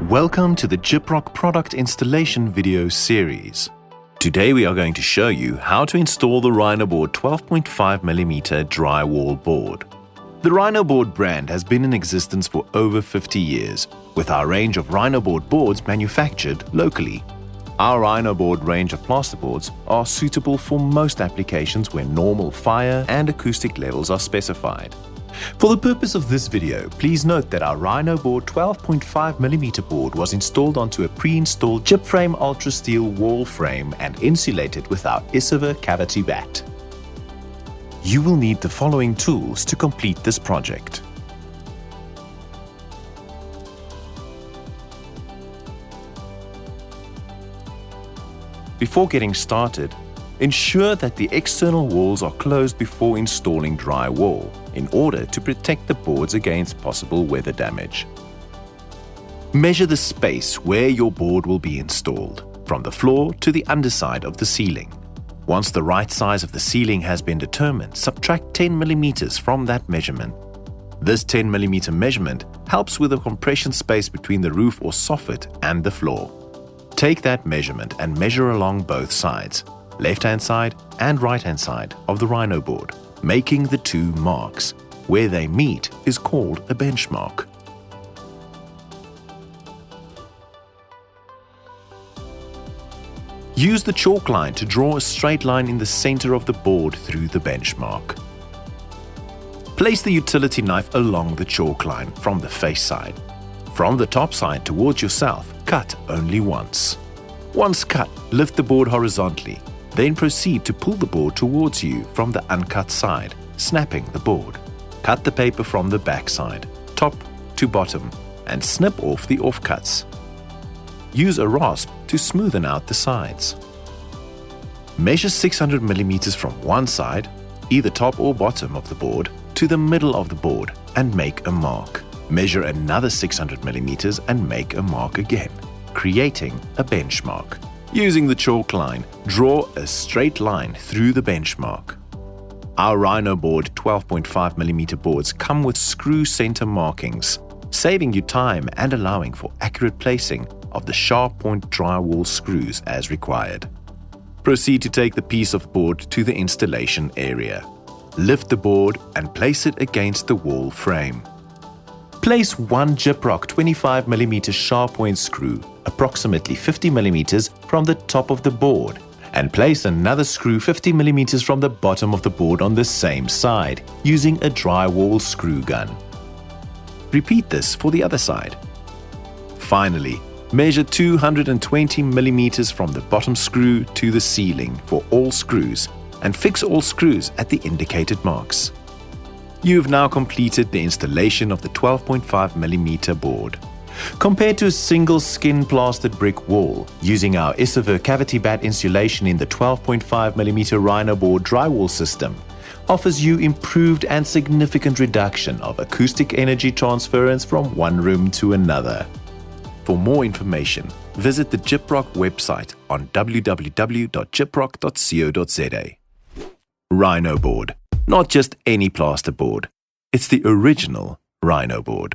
Welcome to the Gyprock product installation video series. Today we are going to show you how to install the RhinoBoard 12.5mm drywall board. The RhinoBoard brand has been in existence for over 50 years, with our range of RhinoBoard boards manufactured locally. Our RhinoBoard range of plasterboards are suitable for most applications where normal fire and acoustic levels are specified. For the purpose of this video, please note that our RhinoBoard 12.5mm board was installed onto a pre-installed gypframe ultra steel wall frame and insulated with our Isova cavity bat. You will need the following tools to complete this project. Before getting started, ensure that the external walls are closed before installing drywall in order to protect the boards against possible weather damage. Measure the space where your board will be installed, from the floor to the underside of the ceiling. Once the right size of the ceiling has been determined, subtract 10mm from that measurement. This 10mm measurement helps with the compression space between the roof or soffit and the floor. Take that measurement and measure along both sides, left-hand side and right-hand side of the RhinoBoard, making the two marks. Where they meet is called a benchmark. Use the chalk line to draw a straight line in the center of the board through the benchmark. Place the utility knife along the chalk line from the face side. From the top side towards yourself, cut only once. Once cut, lift the board horizontally. Then proceed to pull the board towards you from the uncut side, snapping the board. Cut the paper from the back side, top to bottom, and snip off the offcuts. Use a rasp to smoothen out the sides. Measure 600mm from one side, either top or bottom of the board, to the middle of the board and make a mark. Measure another 600mm and make a mark again, creating a benchmark. Using the chalk line, draw a straight line through the benchmark. Our RhinoBoard 12.5mm boards come with screw center markings, saving you time and allowing for accurate placing of the sharp point drywall screws as required. Proceed to take the piece of board to the installation area. Lift the board and place it against the wall frame. Place one Gyprock 25mm sharp point screw, approximately 50mm from the top of the board, and place another screw 50mm from the bottom of the board on the same side, using a drywall screw gun. Repeat this for the other side. Finally, measure 220mm from the bottom screw to the ceiling for all screws, and fix all screws at the indicated marks. You've now completed the installation of the 12.5mm board. Compared to a single skin plastered brick wall, using our Isova cavity bat insulation in the 12.5mm RhinoBoard drywall system offers you improved and significant reduction of acoustic energy transference from one room to another. For more information, visit the Gyprock website on www.gyprock.co.za. RhinoBoard. Not just any plasterboard, it's the original RhinoBoard.